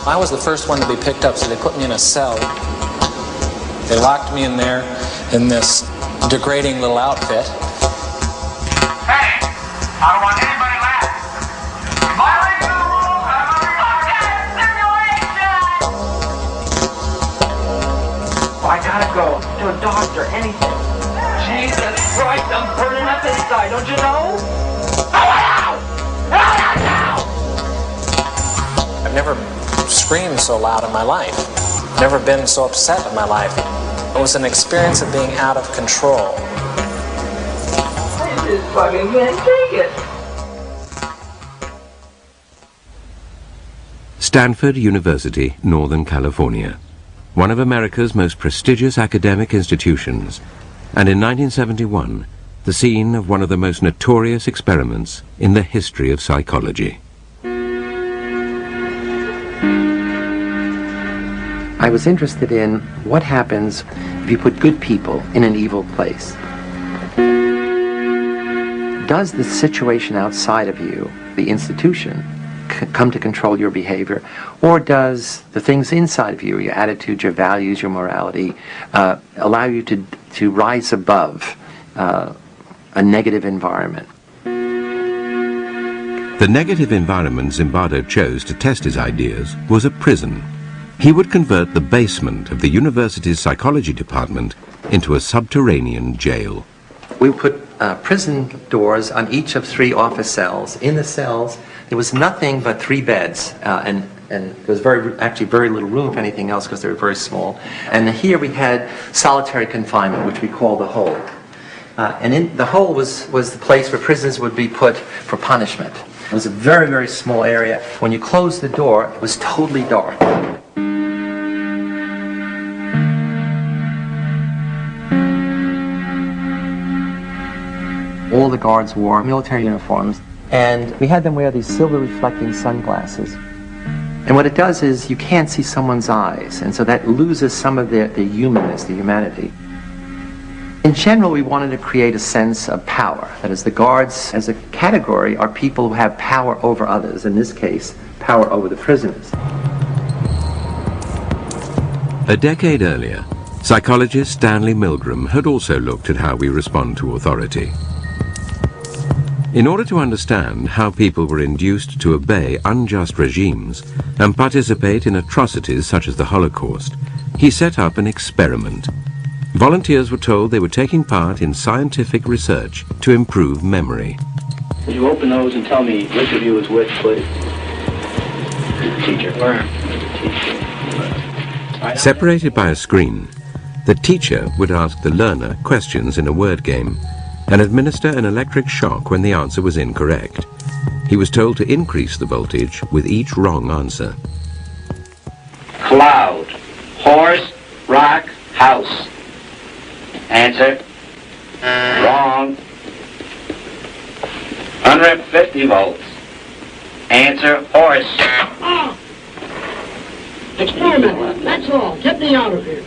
I was the first one to be picked up, so they put me in a cell. They locked me in there in this degrading little outfit. Hey, I don't want anybody left. Violation of the rules, I'm simulation! I gotta go to a doctor, anything. Jesus Christ, I'm burning up inside, don't you know? I've never screamed so loud in my life. Never been so upset in my life. It was an experience of being out of control. I just fucking can't take it. Stanford University, Northern California, one of America's most prestigious academic institutions, and in 1971, the scene of one of the most notorious experiments in the history of psychology. I was interested in what happens if you put good people in an evil place. Does the situation outside of you, the institution, come to control your behavior, or does the things inside of you, your attitudes, your values, your morality, allow you to rise above a negative environment? The negative environment Zimbardo chose to test his ideas was a prison. He would convert the basement of the university's psychology department into a subterranean jail. We put prison doors on each of 3 office cells. In the cells, there was nothing but 3 beds, and there was actually very little room, if anything else, because they were very small. And here we had solitary confinement, which we call the hole. And in the hole was the place where prisoners would be put for punishment. It was a very, very small area. When you closed the door, it was totally dark. All the guards wore military uniforms, and we had them wear these silver reflecting sunglasses. And what it does is you can't see someone's eyes, and so that loses some of the humanness, the humanity. In general, we wanted to create a sense of power. That is, the guards as a category are people who have power over others, in this case, power over the prisoners. A decade earlier, psychologist Stanley Milgram had also looked at how we respond to authority. In order to understand how people were induced to obey unjust regimes and participate in atrocities such as the Holocaust, he set up an experiment. Volunteers were told they were taking part in scientific research to improve memory. Will you open those and tell me which of you is which, please? Teacher. Separated by a screen, the teacher would ask the learner questions in a word game and administer an electric shock when the answer was incorrect. He was told to increase the voltage with each wrong answer. Cloud. Horse. Rock. House. Answer. Wrong. 150 volts. Answer. Horse. Experiment. That's all. Get me out of here.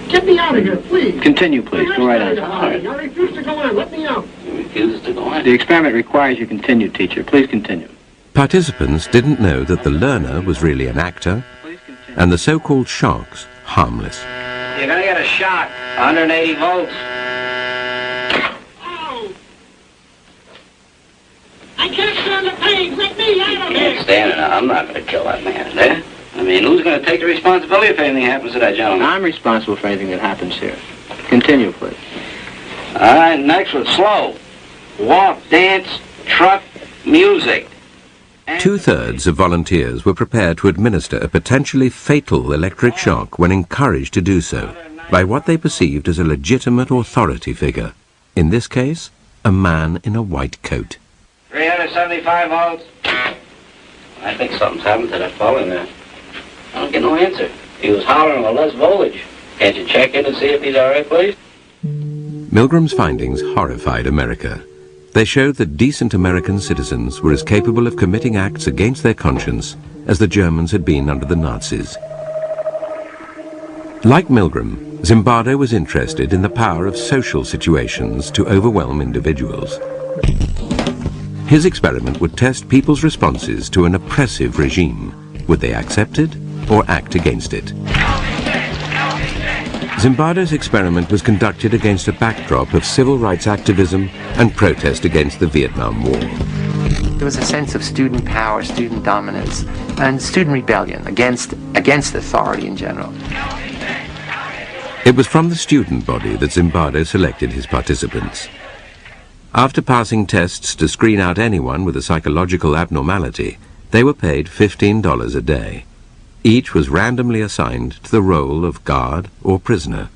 Get me out of here, please. Continue, please. Go right on. I refuse to go on. Let me out. You refuse to go on? The experiment requires you continue, teacher. Please continue. Participants didn't know that the learner was really an actor and the so-called shocks harmless. You're going to get a shock. 180 volts. Oh! I can't stand the pain. Let me out of You here. can't stand it. I'm not going to kill that man, eh? I mean, who's going to take the responsibility if anything happens to that gentleman? I'm responsible for anything that happens here. Continue, please. All right, next one. Slow. Walk, dance, truck, music. 2/3 of volunteers were prepared to administer a potentially fatal electric shock when encouraged to do so by what they perceived as a legitimate authority figure. In this case, a man in a white coat. 375 volts. I think something's happened to that fellow in there. I don't get no answer. He was hollering with less voltage. Can't you check in and see if he's all right, please? Milgram's findings horrified America. They showed that decent American citizens were as capable of committing acts against their conscience as the Germans had been under the Nazis. Like Milgram, Zimbardo was interested in the power of social situations to overwhelm individuals. His experiment would test people's responses to an oppressive regime. Would they accept it or act against it. Zimbardo's experiment was conducted against a backdrop of civil rights activism and protest against the Vietnam War. There was a sense of student power, student dominance, and student rebellion against authority in general. It was from the student body that Zimbardo selected his participants. After passing tests to screen out anyone with a psychological abnormality, they were paid $15 a day. Each was randomly assigned to the role of guard or prisoner.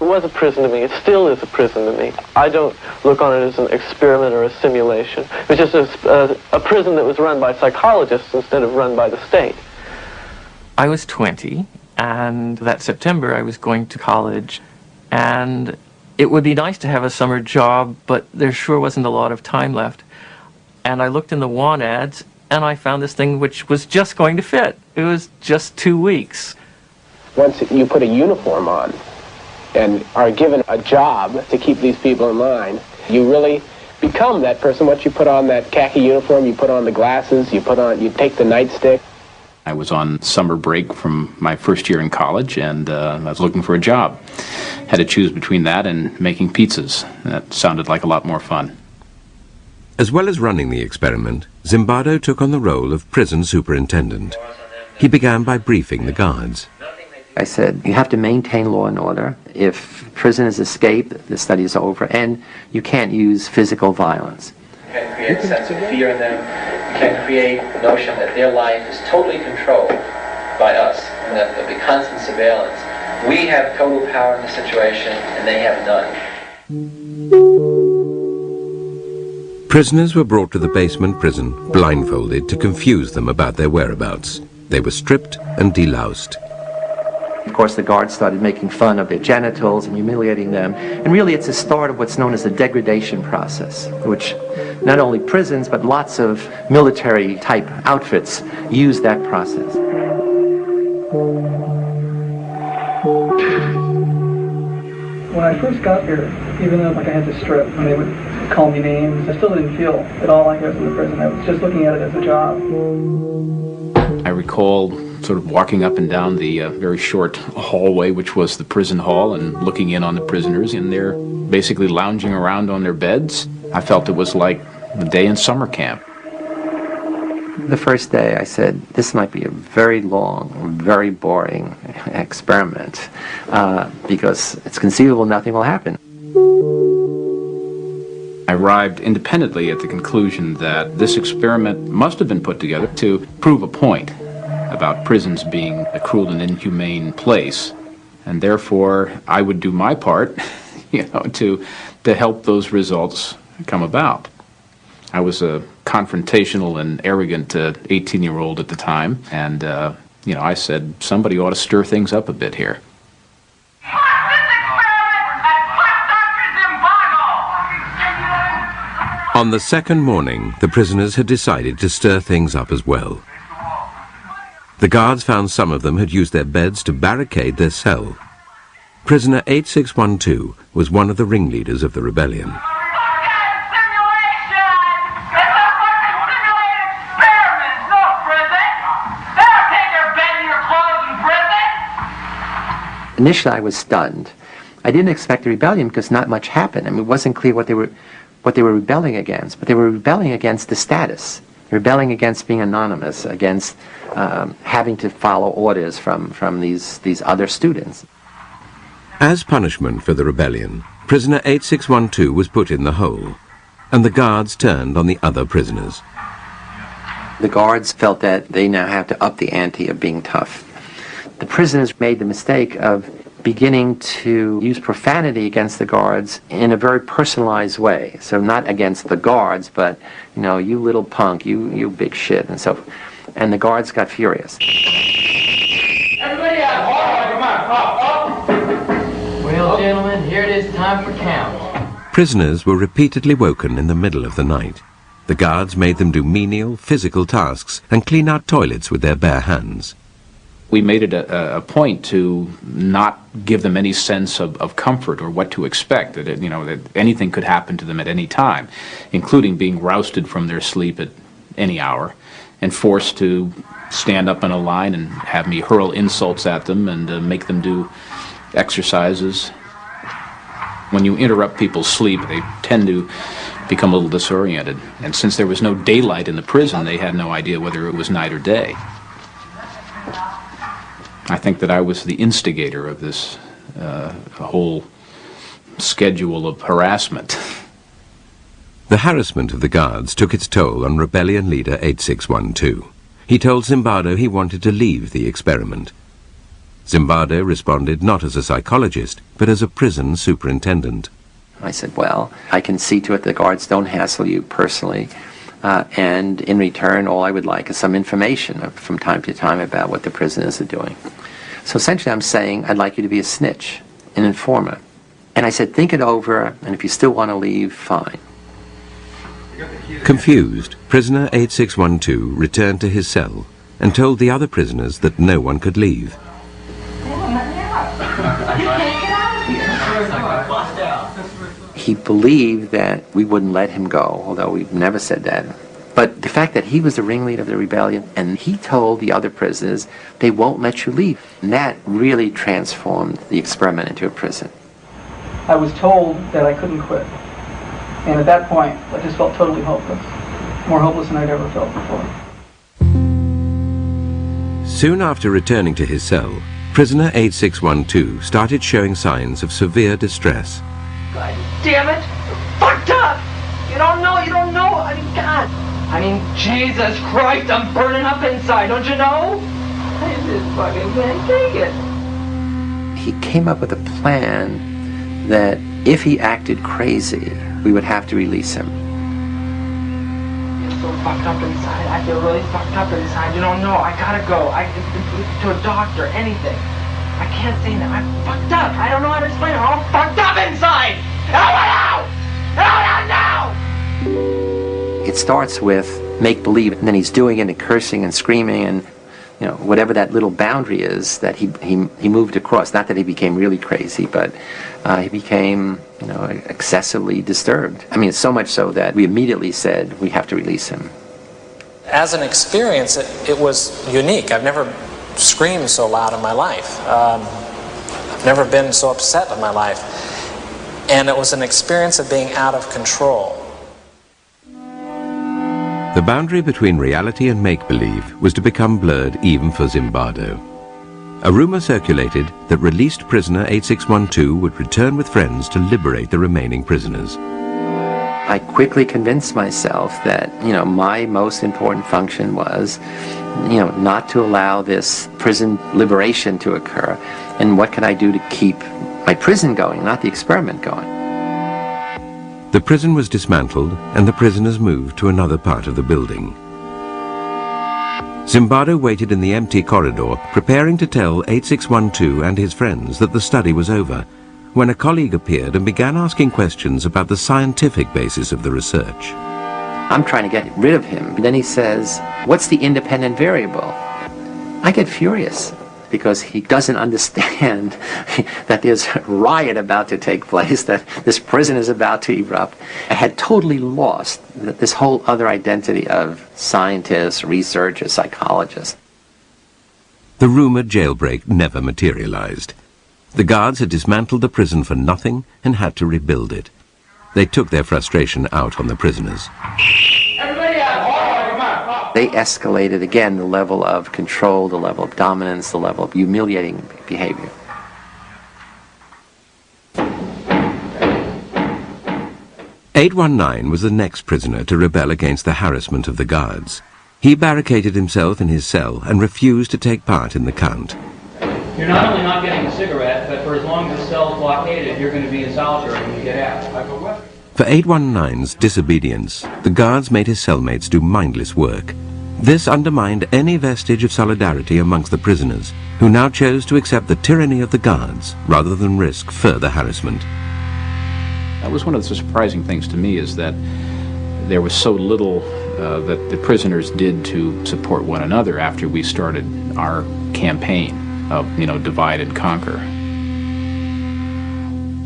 It was a prison to me. It still is a prison to me. I don't look on it as an experiment or a simulation. It was just a prison that was run by psychologists instead of run by the state. I was 20, and that September I was going to college, and it would be nice to have a summer job, but there sure wasn't a lot of time left. And I looked in the want ads, and I found this thing which was just going to fit. It was just 2 weeks. Once you put a uniform on and are given a job to keep these people in line, you really become that person. Once you put on that khaki uniform, you put on the glasses, you take the nightstick. I was on summer break from my first year in college, and I was looking for a job. Had to choose between that and making pizzas. That sounded like a lot more fun. As well as running the experiment, Zimbardo took on the role of prison superintendent. He began by briefing the guards. I said, you have to maintain law and order. If prisoners escape, the study is over, and you can't use physical violence. You can't create a sense of fear in them. You can't create the notion that their life is totally controlled by us, and that there'll be constant surveillance. We have total power in the situation, and they have none. Prisoners were brought to the basement prison, blindfolded, to confuse them about their whereabouts. They were stripped and deloused. Of course, the guards started making fun of their genitals and humiliating them. And really, it's the start of what's known as the degradation process, which not only prisons, but lots of military-type outfits use that process. When I first got here, even though I had to strip, when they would call me names, I still didn't feel at all like I was in the prison. I was just looking at it as a job. I recall sort of walking up and down the very short hallway, which was the prison hall, and looking in on the prisoners, and they're basically lounging around on their beds. I felt it was like a day in summer camp. The first day I said, this might be a very long, very boring experiment, because it's conceivable nothing will happen. I arrived independently at the conclusion that this experiment must have been put together to prove a point about prisons being a cruel and inhumane place, and therefore I would do my part, to help those results come about. I was a confrontational and arrogant 18-year-old at the time, and I said somebody ought to stir things up a bit here. On the second morning, the prisoners had decided to stir things up as well. The guards found some of them had used their beds to barricade their cell. Prisoner 8612 was one of the ringleaders of the rebellion. Initially, I was stunned. I didn't expect a rebellion because not much happened. I mean, it wasn't clear what they were rebelling against, but they were rebelling against the status, rebelling against being anonymous, against having to follow orders from these other students. As punishment for the rebellion, prisoner 8612 was put in the hole, and the guards turned on the other prisoners. The guards felt that they now have to up the ante of being tough. The prisoners made the mistake of beginning to use profanity against the guards in a very personalized way. So not against the guards, but, you little punk, you big shit, and so forth. And the guards got furious. Everybody out! Well, gentlemen, here it is time for count. Prisoners were repeatedly woken in the middle of the night. The guards made them do menial, physical tasks and clean out toilets with their bare hands. We made it a point to not give them any sense of comfort or what to expect, that anything could happen to them at any time, including being rousted from their sleep at any hour and forced to stand up in a line and have me hurl insults at them and make them do exercises. When you interrupt people's sleep, they tend to become a little disoriented. And since there was no daylight in the prison, they had no idea whether it was night or day. I think that I was the instigator of this whole schedule of harassment. The harassment of the guards took its toll on rebellion leader 8612. He told Zimbardo he wanted to leave the experiment. Zimbardo responded not as a psychologist, but as a prison superintendent. I said, well, I can see to it the guards don't hassle you personally, and in return, all I would like is some information from time to time about what the prisoners are doing. So essentially I'm saying, I'd like you to be a snitch, an informer. And I said, think it over, and if you still want to leave, fine. Confused, prisoner 8612 returned to his cell and told the other prisoners that no one could leave. He believed that we wouldn't let him go, although we've never said that. But the fact that he was the ringleader of the rebellion, and he told the other prisoners, they won't let you leave. And that really transformed the experiment into a prison. I was told that I couldn't quit. And at that point, I just felt totally hopeless. More hopeless than I'd ever felt before. Soon after returning to his cell, prisoner 8612 started showing signs of severe distress. God damn it! Fucked up! You don't know, I mean, God! I mean, Jesus Christ, I'm burning up inside, don't you know? I just fucking can't take it. He came up with a plan that if he acted crazy, we would have to release him. I'm so fucked up inside, I feel really fucked up inside, you don't know, I gotta go. To a doctor, anything. I can't say that, I'm fucked up, I don't know how to explain it, I'm all fucked up inside! Out! Now! It starts with make-believe, and then he's doing it and cursing and screaming and, you know, whatever that little boundary is that he moved across. Not that he became really crazy, but he became, you know, excessively disturbed. I mean, so much so that we immediately said we have to release him. As an experience, it was unique. I've never screamed so loud in my life. I've never been so upset in my life. And it was an experience of being out of control. The boundary between reality and make-believe was to become blurred even for Zimbardo. A rumor circulated that released prisoner 8612 would return with friends to liberate the remaining prisoners. I quickly convinced myself that, you know, my most important function was, you know, not to allow this prison liberation to occur. And what can I do to keep my prison going, not the experiment going? The prison was dismantled and the prisoners moved to another part of the building. Zimbardo waited in the empty corridor, preparing to tell 8612 and his friends that the study was over, when a colleague appeared and began asking questions about the scientific basis of the research. I'm trying to get rid of him. Then he says, what's the independent variable? I get furious because he doesn't understand that there's a riot about to take place, that this prison is about to erupt. I had totally lost this whole other identity of scientist, researcher, psychologist. The rumored jailbreak never materialized. The guards had dismantled the prison for nothing and had to rebuild it. They took their frustration out on the prisoners. They escalated again the level of control, the level of dominance, the level of humiliating behavior. "819 was the next prisoner to rebel against the harassment of the guards. He barricaded himself in his cell and refused to take part in the count. You're not only not getting a cigarette, but for as long as the cell's blockaded, you're going to be in solitary when you get out. For 819's disobedience, the guards made his cellmates do mindless work. This undermined any vestige of solidarity amongst the prisoners, who now chose to accept the tyranny of the guards rather than risk further harassment. That was one of the surprising things to me, is that there was so little that the prisoners did to support one another after we started our campaign of, you know, divide and conquer.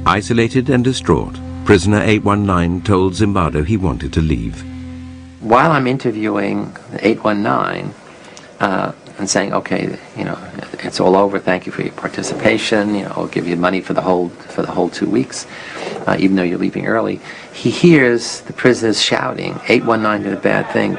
Isolated and distraught, prisoner 819 told Zimbardo he wanted to leave. while I'm interviewing 819 and saying, okay, you know, it's all over. Thank you for your participation. You know, I'll give you money for the whole 2 weeks, even though you're leaving early. He hears the prisoners shouting, 819 did a bad thing.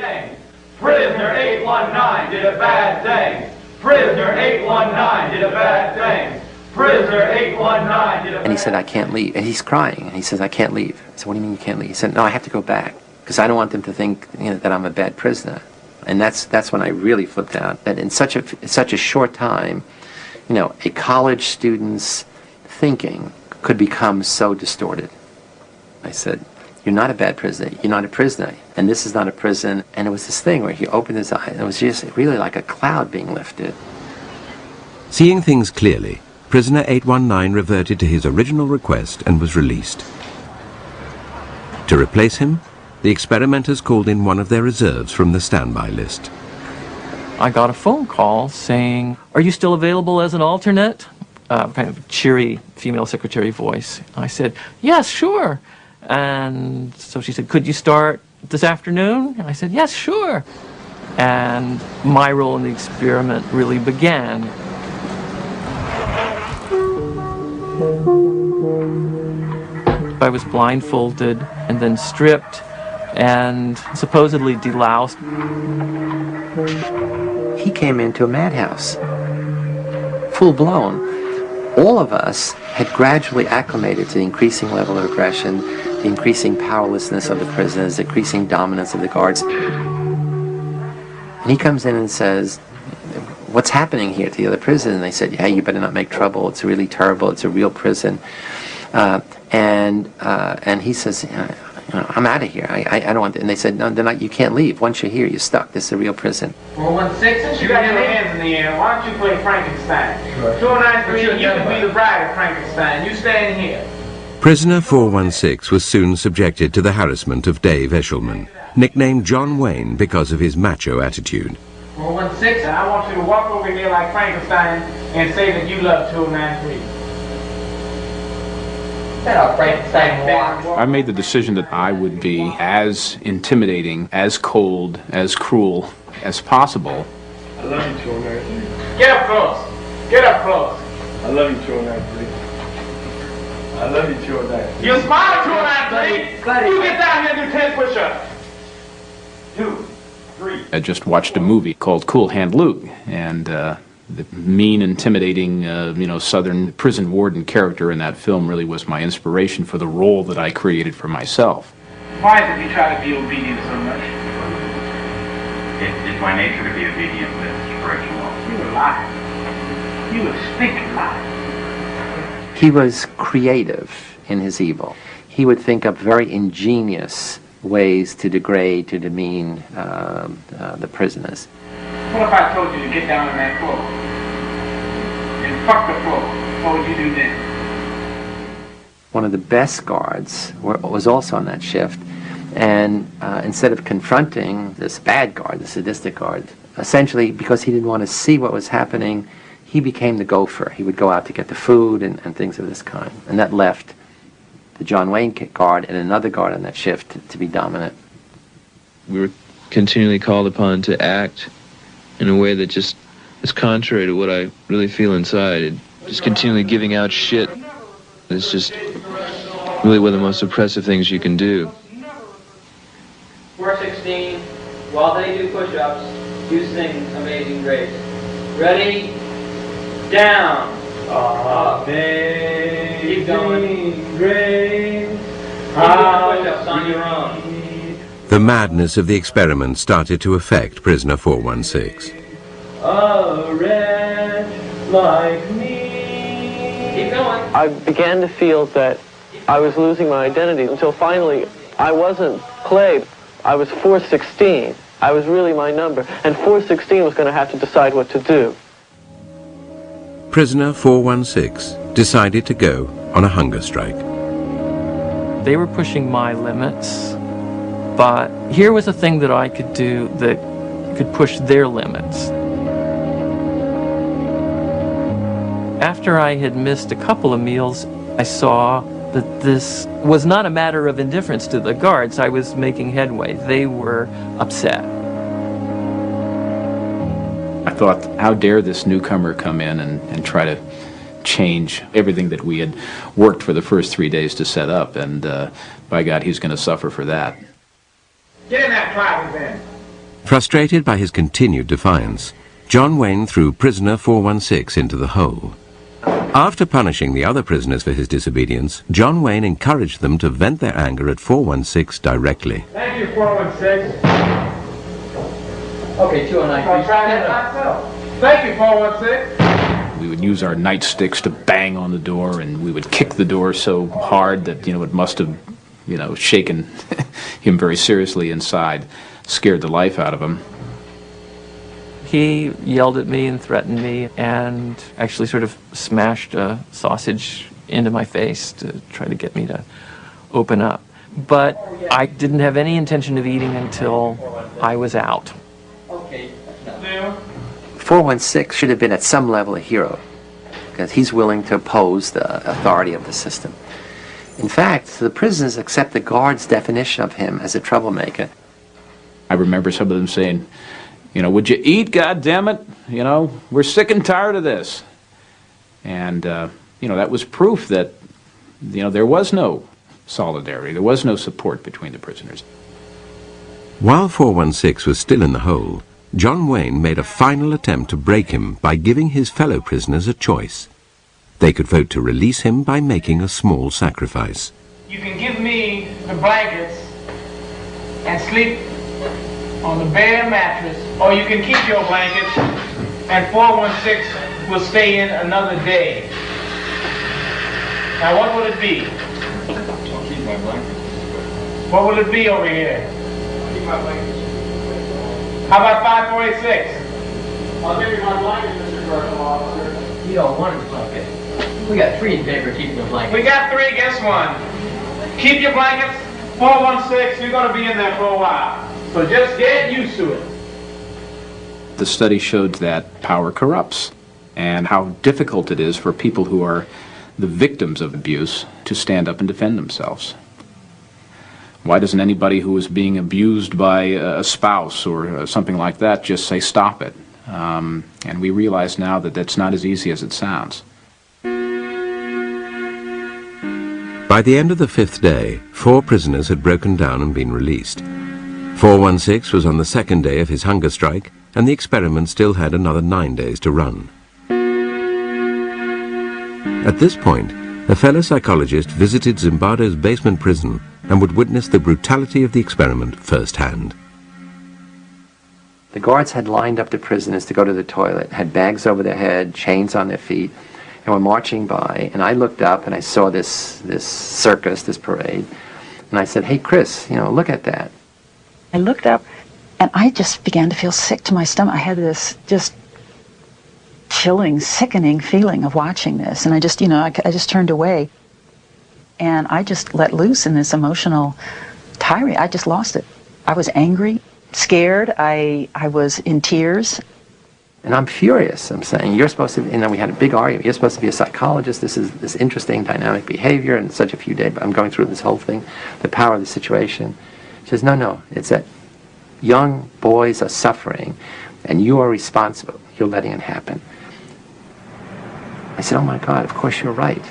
Prisoner 819 did a bad thing. Prisoner 819 did a bad thing. Prisoner 819 did a bad thing. And he said, I can't leave. And he's crying. And he says, I can't leave. I said, what do you mean you can't leave? He said, no, I have to go back because I don't want them to think, you know, that I'm a bad prisoner. And that's when I really flipped out. That in such a short time, you know, a college student's thinking could become so distorted. I said, you're not a bad prisoner. You're not a prisoner. And this is not a prison. And it was this thing where he opened his eyes. And it was just really like a cloud being lifted. Seeing things clearly, prisoner 819 reverted to his original request and was released. To replace him, the experimenters called in one of their reserves from the standby list. I got a phone call saying, are you still available as an alternate? Kind of cheery female secretary voice. I said, yes, sure. And so she said, could you start this afternoon? And I said, yes, sure. And my role in the experiment really began. I was blindfolded and then stripped and supposedly deloused. He came into a madhouse, full blown. All of us had gradually acclimated to the increasing level of aggression, the increasing powerlessness of the prisoners, the increasing dominance of the guards. And he comes in and says, what's happening here to the other prisoners? And they said, yeah, you better not make trouble. It's really terrible. It's a real prison. And he says, I'm out of here. I don't want to. And they said, no, you can't leave. Once you're here, you're stuck. This is a real prison. 416, since you got your hands in the air, why don't you play Frankenstein? Sure. 293, you can be the bride of Frankenstein. You stand here. Prisoner 416 was soon subjected to the harassment of Dave Eshelman, nicknamed John Wayne because of his macho attitude. 416, and I want you to walk over here like Frankenstein and say that you love 293. I made the decision that I would be as intimidating, as cold, as cruel as possible. I love you, 293. Get up close. Get up close. I love you, 293. I love you, 293. You smile, 293. You get down here and do 10 push-ups. 2, 3. I just watched a movie called Cool Hand Luke, and the mean, intimidating, Southern prison warden character in that film really was my inspiration for the role that I created for myself. Why is it you try to be obedient so much? It's my nature to be obedient, Mr. Reginald. You a liar. You a stinking liar. He was creative in his evil. He would think up very ingenious ways to degrade, to demean the prisoners. What if I told you to get down on that floor and fuck the floor? What would you do then? One of the best guards was also on that shift, and instead of confronting this bad guard, the sadistic guard, essentially because he didn't want to see what was happening, he became the gopher. He would go out to get the food and things of this kind, and that left the John Wayne guard and another guard on that shift to be dominant. We were continually called upon to act in a way that just is contrary to what I really feel inside. Just continually giving out shit. It's just really one of the most oppressive things you can do. 416, while they do push-ups, you sing Amazing Grace. Ready? Down. Keep going. Grace. You do push-ups on your own. The madness of the experiment started to affect prisoner 416. A wretch like me. Keep going. I began to feel that I was losing my identity until finally I wasn't Clay. I was 416. I was really my number. And 416 was going to have to decide what to do. Prisoner 416 decided to go on a hunger strike. They were pushing my limits, but here was a thing that I could do that could push their limits. After I had missed a couple of meals, I saw that this was not a matter of indifference to the guards. I was making headway. They were upset. I thought, how dare this newcomer come in and try to change everything that we had worked for the first 3 days to set up, and by God, he's going to suffer for that. Get in that closet then. Frustrated by his continued defiance, John Wayne threw prisoner 416 into the hole. After punishing the other prisoners for his disobedience, John Wayne encouraged them to vent their anger at 416 directly. Thank you, 416. Okay, 209. I'll try that myself. Thank you, 416. We would use our nightsticks to bang on the door, and we would kick the door so hard that, it must have, shaken him very seriously inside, scared the life out of him. He yelled at me and threatened me and actually sort of smashed a sausage into my face to try to get me to open up. But I didn't have any intention of eating until I was out. 416 should have been at some level a hero, because he's willing to oppose the authority of the system. In fact, the prisoners accept the guards' definition of him as a troublemaker. I remember some of them saying, would you eat, goddammit? We're sick and tired of this. And, that was proof that, there was no solidarity, there was no support between the prisoners. While 416 was still in the hole, John Wayne made a final attempt to break him by giving his fellow prisoners a choice. They could vote to release him by making a small sacrifice. You can give me the blankets and sleep on the bare mattress, or you can keep your blankets and 416 will stay in another day. Now what will it be? I'll keep my blankets. What will it be over here? I'll keep my blankets. How about 5486? I'll give you my blanket, Mr. Correctional Officer. You don't want his blanket. We got 3 in favor of keeping the blanket. We got 3, guess one. Keep your blankets, 416, you're going to be in there for a while. So just get used to it. The study showed that power corrupts, and how difficult it is for people who are the victims of abuse to stand up and defend themselves. Why doesn't anybody who is being abused by a spouse or something like that just say, stop it? And we realize now that that's not as easy as it sounds. By the end of the 5th day, 4 prisoners had broken down and been released. 416 was on the 2nd day of his hunger strike, and the experiment still had another 9 days to run. At this point, a fellow psychologist visited Zimbardo's basement prison and would witness the brutality of the experiment firsthand. The guards had lined up the prisoners to go to the toilet, had bags over their head, chains on their feet, and were marching by. And I looked up and I saw this circus, this parade, and I said, "Hey, Chris, look at that." I looked up and I just began to feel sick to my stomach. I had this just chilling, sickening feeling of watching this, and I just, I just turned away, and I just let loose in this emotional tirade. I just lost it. I was angry, scared. I was in tears. And I'm furious. I'm saying, you're supposed to, we had a big argument. You're supposed to be a psychologist. This is this interesting dynamic behavior in such a few days. I'm going through this whole thing, the power of the situation. She says, no, it's that young boys are suffering, and you are responsible. You're letting it happen. I said, oh my God, of course you're right.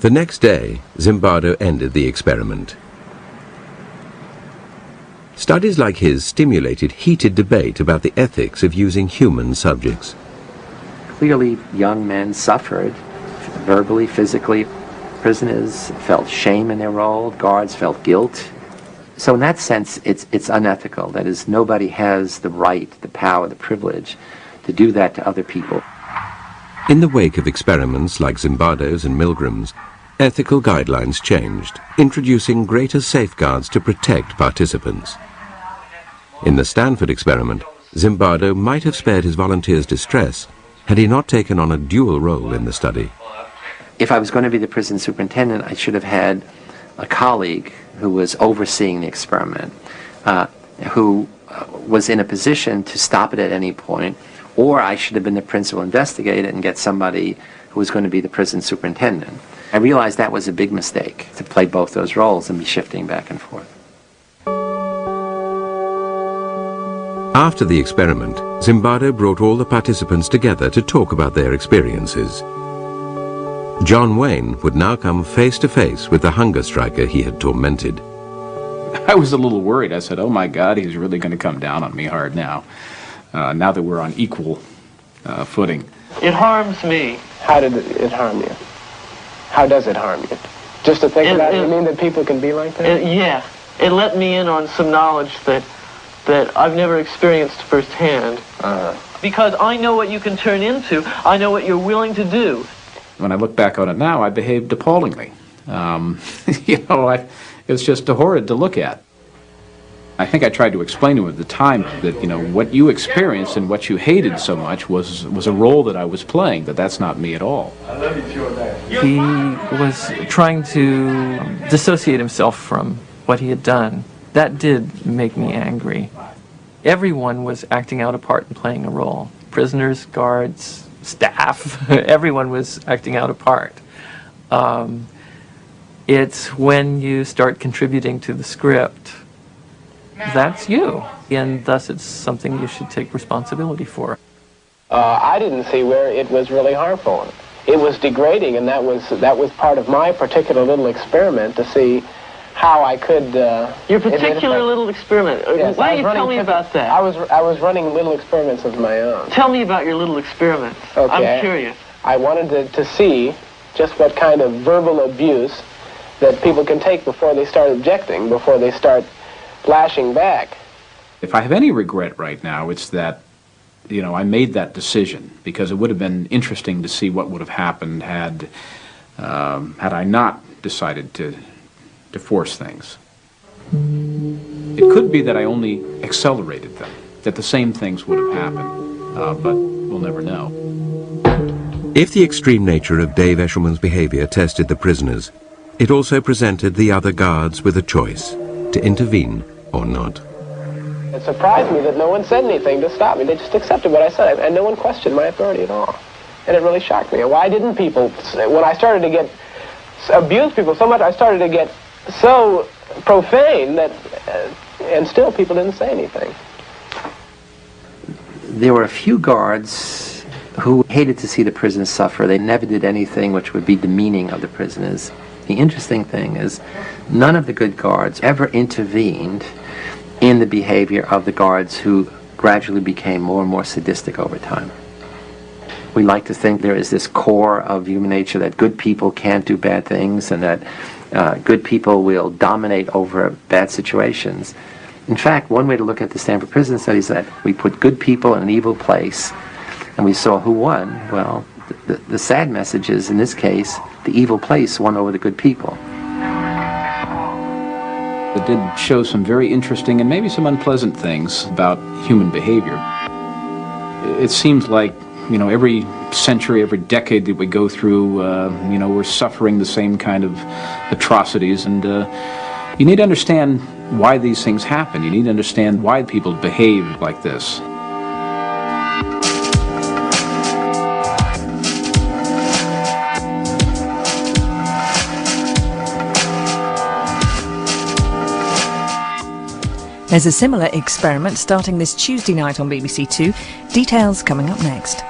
The next day, Zimbardo ended the experiment. Studies like his stimulated heated debate about the ethics of using human subjects. Clearly, young men suffered, verbally, physically. Prisoners felt shame in their role. Guards felt guilt. So in that sense, it's unethical. That is, nobody has the right, the power, the privilege to do that to other people. In the wake of experiments like Zimbardo's and Milgram's, ethical guidelines changed, introducing greater safeguards to protect participants. In the Stanford experiment, Zimbardo might have spared his volunteers distress had he not taken on a dual role in the study. If I was going to be the prison superintendent, I should have had a colleague who was overseeing the experiment, who was in a position to stop it at any point, or I should have been the principal investigator and get somebody who was going to be the prison superintendent. I realized that was a big mistake, to play both those roles and be shifting back and forth. After the experiment, Zimbardo brought all the participants together to talk about their experiences. John Wayne would now come face to face with the hunger striker he had tormented. I was a little worried. I said, oh my God, he's really going to come down on me hard now, now that we're on equal footing. It harms me. How did it harm you? How does it harm you? Just to think about it, you mean that people can be like that? Yeah. It let me in on some knowledge that I've never experienced firsthand. Because I know what you can turn into. I know what you're willing to do. When I look back on it now, I behaved appallingly. It was just horrid to look at. I think I tried to explain to him at the time that, what you experienced and what you hated so much was a role that I was playing, that that's not me at all. He was trying to dissociate himself from what he had done. That did make me angry. Everyone was acting out a part and playing a role. Prisoners, guards, staff, everyone was acting out a part. It's when you start contributing to the script, that's you, and thus it's something you should take responsibility for. I didn't see where it was really harmful. It was degrading, and that was part of my particular little experiment to see how I could... Your particular little experiment. Yes, why don't you tell me about that? I was running little experiments of my own. Tell me about your little experiments. Okay. I'm curious. I wanted to see just what kind of verbal abuse that people can take before they start objecting, before they start flashing back. If I have any regret right now, it's that, I made that decision, because it would have been interesting to see what would have happened had I not decided to force things. It could be that I only accelerated them, that the same things would have happened, but we'll never know. If the extreme nature of Dave Eshelman's behavior tested the prisoners, it also presented the other guards with a choice, to intervene or not. It surprised me that no one said anything to stop me. They just accepted what I said, and no one questioned my authority at all. And it really shocked me. Why didn't people, when I started to abuse people so much, I started to get so profane that, and still people didn't say anything. There were a few guards who hated to see the prisoners suffer. They never did anything which would be demeaning of the prisoners. The interesting thing is, none of the good guards ever intervened in the behavior of the guards who gradually became more and more sadistic over time. We like to think there is this core of human nature that good people can't do bad things, and that good people will dominate over bad situations. In fact, one way to look at the Stanford prison study is that we put good people in an evil place, and we saw who won. Well, the sad message is, in this case, the evil place won over the good people. It did show some very interesting and maybe some unpleasant things about human behavior. It seems like, every century, every decade that we go through, we're suffering the same kind of atrocities, and you need to understand why these things happen. You need to understand why people behave like this. There's a similar experiment starting this Tuesday night on BBC Two. Details coming up next.